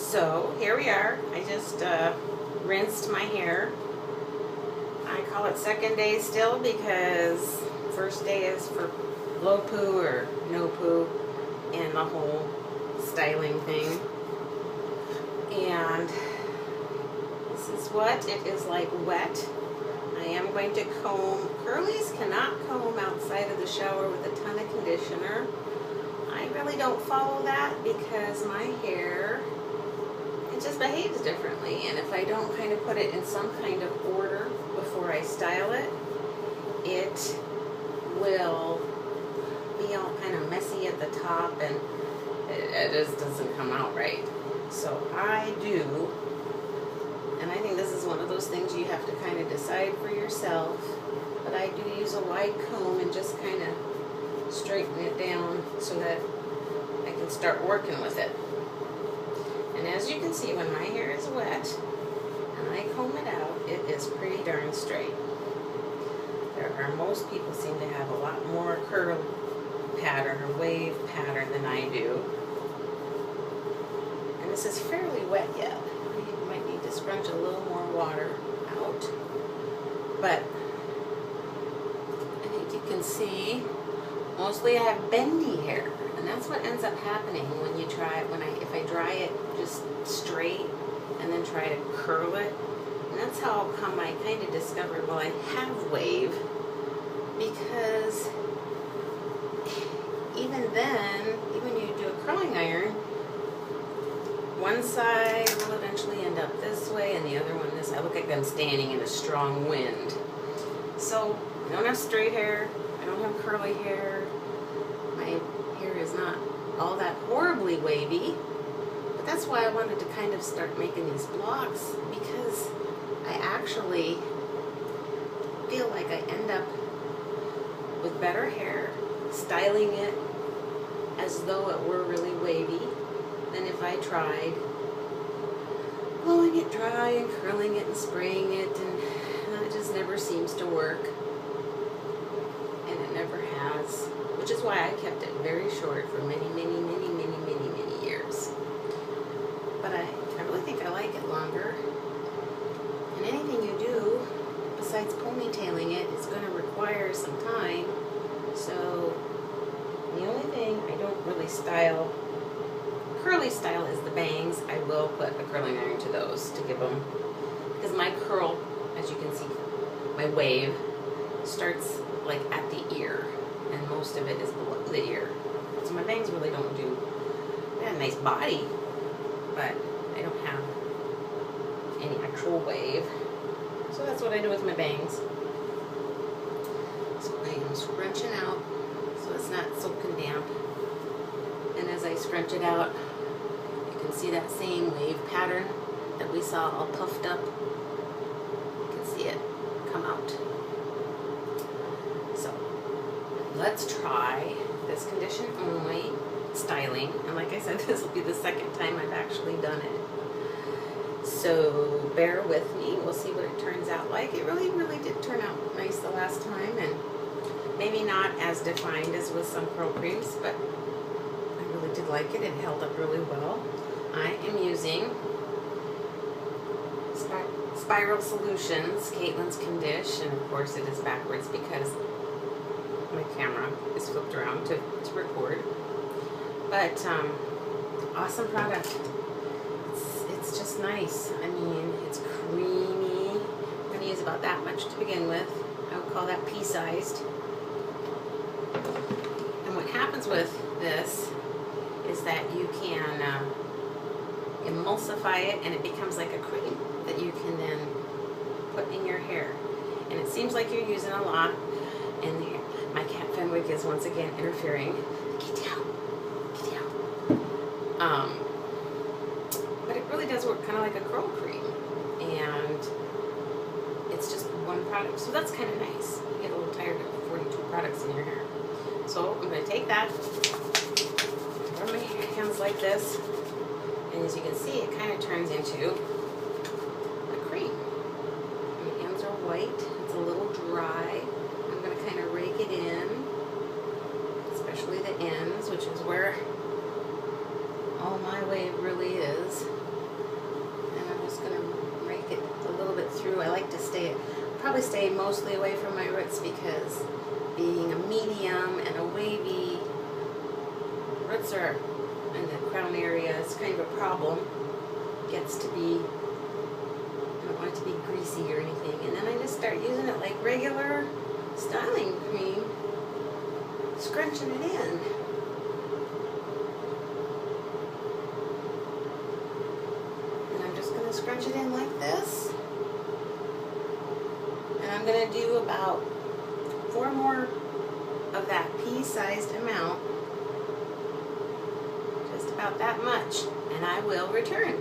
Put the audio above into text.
So here we are. I just rinsed my hair. I call it second day still because first day is for low poo or no poo and the whole styling thing. And this is what it is like wet. I am going to comb. Curlies cannot comb outside of the shower with a ton of conditioner. I really don't follow that because my hair, it just behaves differently, and if I don't kind of put it in some kind of order before I style it, it will be all kind of messy at the top, and it just doesn't come out right. So I do, and I think this is one of those things you have to kind of decide for yourself, but I do use a wide comb and just kind of straighten it down so that I can start working with it. And as you can see, when my hair is wet and I comb it out, it is pretty darn straight. Most people seem to have a lot more curl pattern or wave pattern than I do. And this is fairly wet yet. You might need to scrunch a little more water out. But I think you can see mostly I have bendy hair, and that's what ends up happening when you try it. If I dry it just straight and then try to curl it, and that's how come I kind of discovered, well, I have wave, because even then, even when you do a curling iron, one side will eventually end up this way and the other one this. I look like I'm standing in a strong wind. So I don't have straight hair. I don't have curly hair. My hair is not all that horribly wavy, but that's why I wanted to kind of start making these vlogs, because I actually feel like I end up with better hair, styling it as though it were really wavy, than if I tried blowing it dry and curling it and spraying it, and it just never seems to work. And it never has, which is why I kept it very short for many years. But I really think I like it longer. And anything you do besides ponytailing it is going to require some time. So the only thing I don't really style, curly style, is the bangs. I will put a curling iron to those to give them, because my curl, as you can see, my wave starts like at the ear, and most of it is below the ear. So my bangs really don't do, they have a nice body, but I don't have any actual wave. So that's what I do with my bangs. So I am scrunching out so it's not soaking damp. And as I scrunch it out, you can see that same wave pattern that we saw all puffed up. You can see it come out. So let's try this condition only styling. And like I said, this will be the second time I've actually done it. So bear with me. We'll see what it turns out like. It really did turn out nice the last time, and maybe not as defined as with some curl creams, but I really did like it. It held up really well. I am using Spiral Solutions Caitlin's Condish, and of course it is backwards because my camera is flipped around to record. But awesome product. It's just nice. I mean, it's creamy. I'm going to use about that much to begin with. I would call that pea-sized. And what happens with this is that you can emulsify it, and it becomes like a cream that you can then put in your hair. And it seems like you're using a lot, and my cat Fenwick is once again interfering. Get down. Get down. But it really does work kind of like a curl cream, and it's just one product, so that's kind of nice. You get a little tired of 42 products in your hair. So I'm going to take that, rub my hands like this, and as you can see, it kind of turns into a cream. My hands are white, it's a little dry. I'm going to kind of rake it in, especially the ends, which is where all my wave really is. like to probably stay mostly away from my roots because being a medium and a wavy, roots are in the crown area is kind of a problem. Gets to be, I don't want it to be greasy or anything. And then I just start using it like regular styling cream, scrunching it in. And I'm just going to scrunch it in like this. And I'm going to do about 4 more of that pea-sized amount. Just about that much. And I will return.